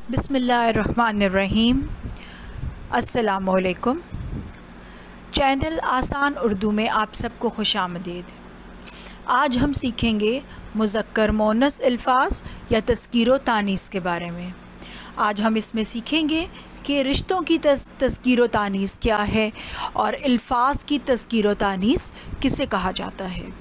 बिस्मिल्लाहिर्रहमानिर्रहीम। अस्सलामुअलैकुम। चैनल आसान उर्दू में आप सबको खुशामदीद। आज हम सीखेंगे मुज़क्कर मोनस अल्फाज या तज़कीर तानीस के बारे में। आज हम इसमें सीखेंगे कि रिश्तों की तज़कीर तानीस क्या है और अल्फाज की तज़कीर तानीस किसे कहा जाता है।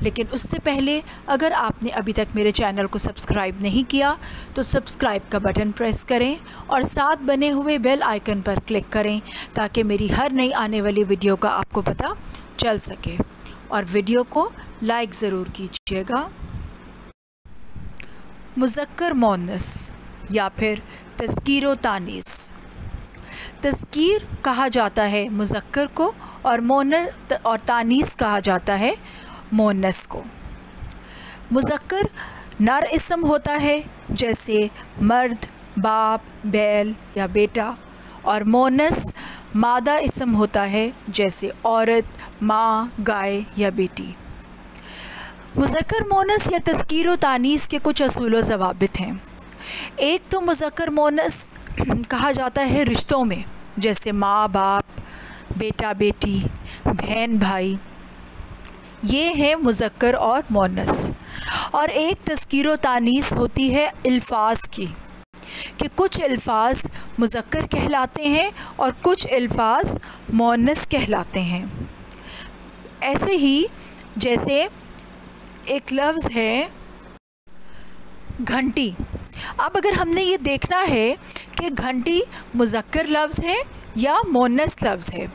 लेकिन उससे पहले अगर आपने अभी तक मेरे चैनल को सब्सक्राइब नहीं किया तो सब्सक्राइब का बटन प्रेस करें और साथ बने हुए बेल आइकन पर क्लिक करें ताकि मेरी हर नई आने वाली वीडियो का आपको पता चल सके, और वीडियो को लाइक ज़रूर कीजिएगा। मुज़क्कर मोनस या फिर तज़कीर तानीस। तज़कीर कहा जाता है मुज़क्कर को और मोनस और तानीस कहा जाता है मोनस को। मुज़क्कर नर इसम होता है जैसे मर्द, बाप, बैल या बेटा, और मोनस मादा इसम होता है जैसे औरत, माँ, गाय या बेटी। मुज़क्कर मोनस या तज़कीर तानीस के कुछ असूल व ज़वाबित हैं। एक तो मुज़क्कर मोनस कहा जाता है रिश्तों में, जैसे माँ बाप, बेटा बेटी, बहन भाई, ये है मुज़क्कर और मोनस। और एक तज़कीर तानीस होती है अल्फाज की, कि कुछ अल्फाज मुज़क्कर कहलाते हैं और कुछ अल्फाज मोनस कहलाते हैं। ऐसे ही जैसे एक लफ्ज़ है घंटी। अब अगर हमने ये देखना है कि घंटी मुज़क्कर लफ्ज़ है या मोनस लफ्ज़ है,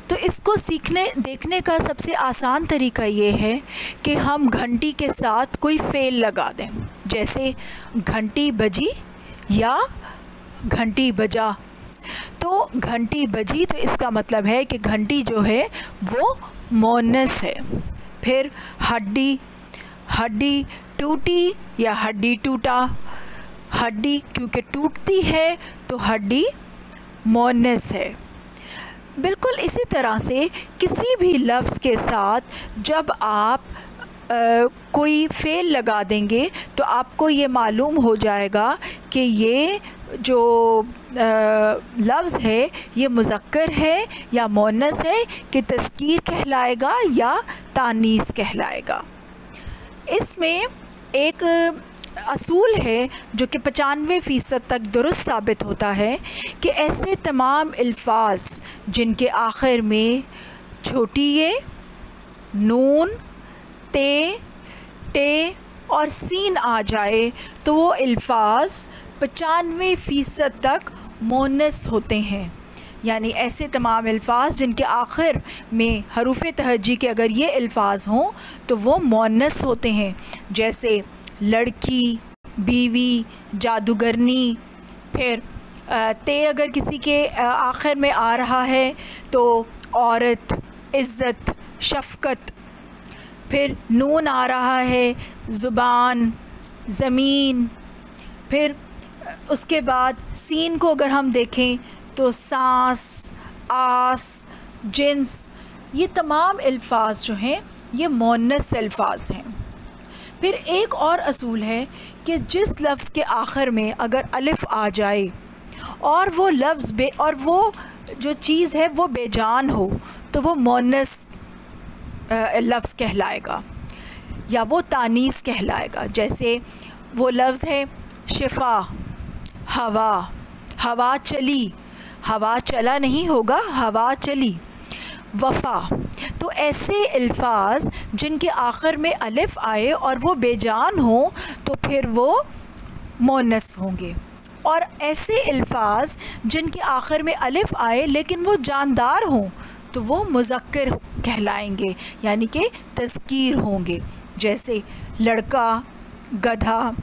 तो इसको देखने का सबसे आसान तरीका ये है कि हम घंटी के साथ कोई फ़ेल लगा दें, जैसे घंटी बजी या घंटी बजा। तो घंटी बजी तो इसका मतलब है कि घंटी जो है वो मोनस है। फिर हड्डी, हड्डी टूटी या हड्डी टूटा। हड्डी क्योंकि टूटती है तो हड्डी मोनस है। बिल्कुल इसी तरह से किसी भी लफ्ज़ के साथ जब आप कोई फ़ेल लगा देंगे तो आपको ये मालूम हो जाएगा कि ये जो लफ्ज़ है ये मुज़क्कर है या मोनस है, कि तज़कीर कहलाएगा या तानीस कहलाएगा। इसमें एक असूल है जो कि 95% तक दुरुस्त साबित होता है कि ऐसे तमाम अल्फाज जिनके आखिर में छोटी ये, नून, ते, टे और सीन आ जाए तो वो अल्फाज 95% तक मोनस होते हैं। यानी ऐसे तमाम अल्फाज जिनके आखिर में हरूफ तहज्जी के अगर ये अल्फाज हों तो वो मोनस होते हैं, जैसे लड़की, बीवी, जादूगरनी। फिर ते अगर किसी के आखिर में आ रहा है तो औरत, इज़्ज़त, शफ़क़त। फिर नून आ रहा है, ज़ुबान, ज़मीन। फिर उसके बाद सीन को अगर हम देखें तो सांस, आस, जिन्स। ये तमाम अल्फाज जो हैं ये मोनस अल्फाज हैं। फिर एक और असूल है कि जिस लफ्ज़ के आखिर में अगर अलिफ़ आ जाए और वो लफ्ज़ और वो जो चीज़ है वो बेजान हो तो वो मोनस लफ्ज़ कहलाएगा या वो तानीस कहलाएगा। जैसे वो लफ्ज़ है शिफा, हवा। हवा चली, हवा चला नहीं होगा, हवा चली। वफ़ा। तो ऐसे अल्फाज जिनके आखिर में अलिफ़ आए और वो बेजान हो तो फिर वो मोनस होंगे, और ऐसे अल्फाज जिनके आखिर में अलिफ़ आए लेकिन वो जानदार हों तो वो मुज़क्कर कहलाएंगे, यानी कि तज़कीर होंगे, जैसे लड़का, गधा।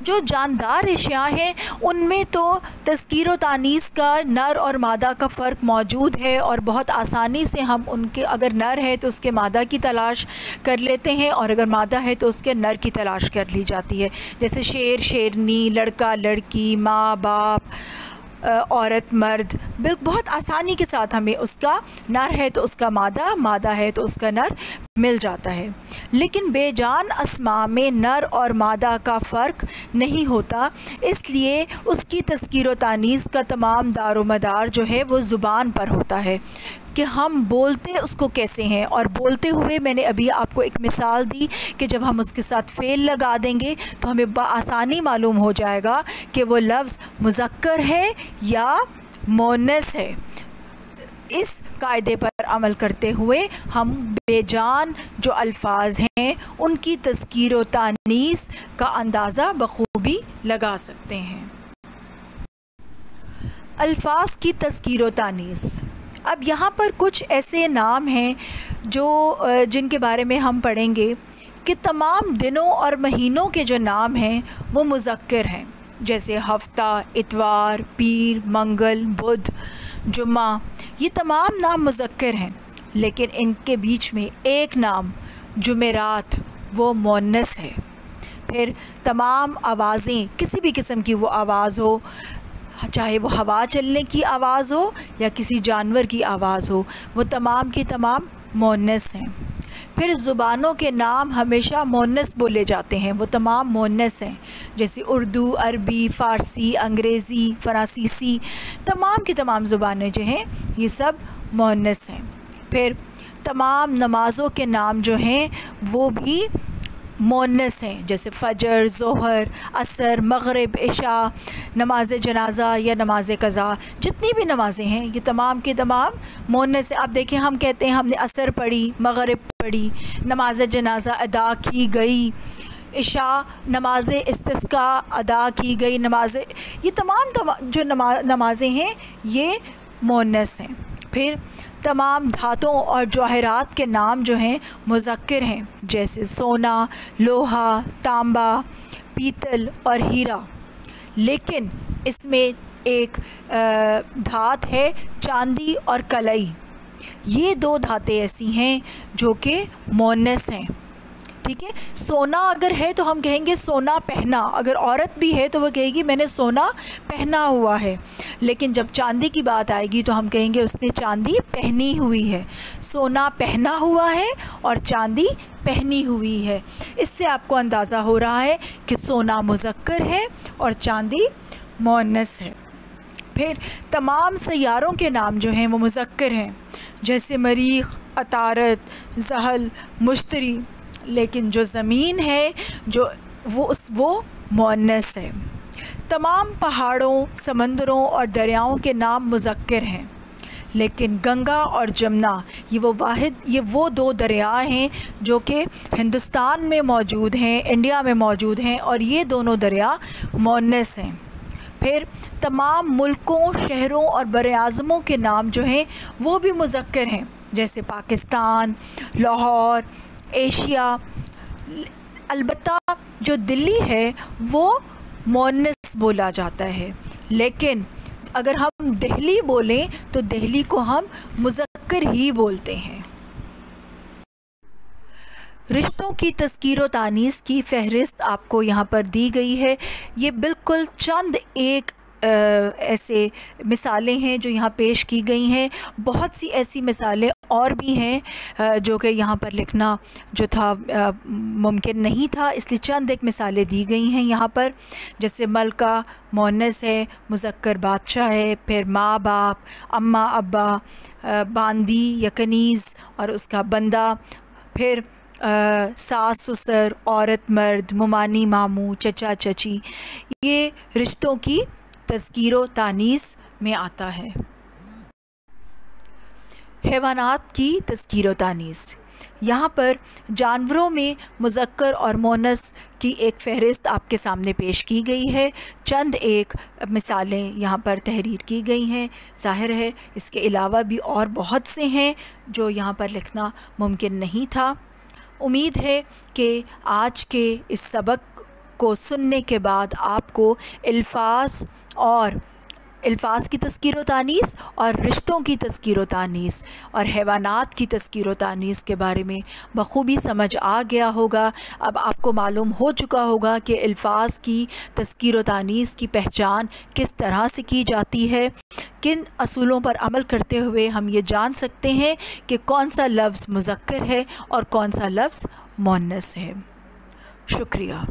जो जानदार अशिया हैं उनमें तो तज़कीर तानीस का नर और मादा का फ़र्क मौजूद है, और बहुत आसानी से हम उनके, अगर नर है तो उसके मादा की तलाश कर लेते हैं और अगर मादा है तो उसके नर की तलाश कर ली जाती है। जैसे शेर, शेरनी, लड़का, लड़की, माँ, बाप, औरत, मर्द। बहुत आसानी के साथ हमें उसका नर है तो उसका मादा, मादा है तो उसका नर मिल जाता है। लेकिन बेजान अस्मा में नर और मादा का फ़र्क नहीं होता, इसलिए उसकी तज़कीर व तानीस का तमाम दारोमदार जो है वो ज़ुबान पर होता है कि हम बोलते उसको कैसे हैं। और बोलते हुए मैंने अभी आपको एक मिसाल दी कि जब हम उसके साथ फ़ेल लगा देंगे तो हमें आसानी मालूम हो जाएगा कि वो लफ्ज़ मुज़क्कर है या मोनस है। इस कायदे पर अमल करते हुए हम बेजान जो अल्फाज हैं उनकी तज़कीर व तानीस का अंदाज़ा बखूबी लगा सकते हैं। अल्फाज की तज़कीर व तानीस। अब यहाँ पर कुछ ऐसे नाम हैं जो जिनके बारे में हम पढ़ेंगे कि तमाम दिनों और महीनों के जो नाम हैं वो मुज़क्कर हैं, जैसे हफ्ता, इतवार, पीर, मंगल, बुध, जुम्मा, ये तमाम नाम मुज़क्कर हैं। लेकिन इनके बीच में एक नाम जुमेरात वो मुअन्नस है। फिर तमाम आवाज़ें, किसी भी किस्म की वो आवाज़ हो, चाहे वो हवा चलने की आवाज़ हो या किसी जानवर की आवाज़ हो, वो तमाम की तमाम मुअन्नस हैं। फिर ज़ुबानों के नाम हमेशा मुअन्नस बोले जाते हैं, वो तमाम मुअन्नस हैं, जैसे उर्दू, अरबी, फ़ारसी, अंग्रेज़ी, फ़रांसीसी, तमाम की तमाम ज़ुबानें जो हैं ये सब मुअन्नस हैं। फिर तमाम नमाज़ों के नाम जो हैं वो भी मुअन्नस हैं, जैसे फ़जर, ज़ोहर, असर, मग़रिब, इशा, नमाज जनाज़ा या नमाज क़ज़ा, जितनी भी नमाज़ें हैं ये तमाम के तमाम मुअन्नस हैं। आप देखें, हम कहते हैं हमने असर पढ़ी, मग़रिब पढ़ी, नमाज जनाज़ा अदा की गई, इशा नमाज इस्तिस्का अदा की गई, ये तमाम जो नमाज़ें हैं ये मुअन्नस हैं। फिर तमाम धातुओं और जवाहरात के नाम जो हैं मुज़क्कर हैं, जैसे सोना, लोहा, तांबा, पीतल और हीरा। लेकिन इसमें एक धात है चांदी और कलई, ये दो धातें ऐसी हैं जो कि मुअन्नस हैं। ठीक है, सोना अगर है तो हम कहेंगे सोना पहना, अगर औरत भी है तो वह कहेगी मैंने सोना पहना हुआ है। लेकिन जब चांदी की बात आएगी तो हम कहेंगे उसने चांदी पहनी हुई है। सोना पहना हुआ है और चांदी पहनी हुई है। इससे आपको अंदाज़ा हो रहा है कि सोना मुज़क्कर है और चांदी मुअन्नस है। फिर तमाम सैयारों के नाम जो हैं वो मुज़क्कर हैं, जैसे मरीख़, अतारत, ज़हल, मुश्तरी। लेकिन जो ज़मीन है जो वो मुअन्नस है। तमाम पहाड़ों, समंदरों और दरियाओं के नाम मुज़क्कर हैं, लेकिन गंगा और जमुना ये वो दो दरिया हैं जो कि हिंदुस्तान में मौजूद हैं, इंडिया में मौजूद हैं, और ये दोनों दरिया मुअन्नस हैं। फिर तमाम मुल्कों, शहरों और बरआज़मों के नाम जो हैं वो भी मुज़क्कर हैं, जैसे पाकिस्तान, लाहौर, एशिया। अलबत्ता जो दिल्ली है वो मुअन्नस बोला जाता है, लेकिन अगर हम दिल्ली बोलें तो दिल्ली को हम मुज़क्कर ही बोलते हैं। रिश्तों की तज़कीर व तानीस की फ़हरिस्त आपको यहाँ पर दी गई है। ये बिल्कुल चंद एक ऐसे मिसालें हैं जो यहाँ पेश की गई हैं। बहुत सी ऐसी मिसालें और भी हैं जो कि यहाँ पर लिखना जो था मुमकिन नहीं था, इसलिए चंद एक मिसालें दी गई हैं यहाँ पर। जैसे मलका मुअन्नस है, मुज़क्कर बादशाह है, फिर माँ बाप, अम्मा अब्बा, बांदी या कनीज़ और उसका बंदा, फिर सास ससुर, औरत मर्द, मुमानी मामू, चचा चची, ये रिश्तों की तज़कीर व तानीस में आता है। हैवानात की तज़कीर व तानीस। यहाँ पर जानवरों में मुज़क्कर और मुअन्नस की एक फ़हरिस्त आपके सामने पेश की गई है। चंद एक मिसालें यहाँ पर तहरीर की गई हैं। ज़ाहिर है इसके अलावा भी और बहुत से हैं जो यहाँ पर लिखना मुमकिन नहीं था। उम्मीद है कि आज के इस सबक को सुनने के बाद आपको अल्फाज़ की तज़कीर व तानीस और रिश्तों की तज़कीर व तानीस और हैवानात की तज़कीर व तानीस के बारे में बखूबी समझ आ गया होगा। अब आपको मालूम हो चुका होगा कि अल्फाज़ की तज़कीर व तानीस की पहचान किस तरह से की जाती है, किन असूलों पर अमल करते हुए हम ये जान सकते हैं कि कौन सा लफ्ज़ मुज़क्कर है और कौन सा लफ्ज़ मुअन्नस है। शुक्रिया।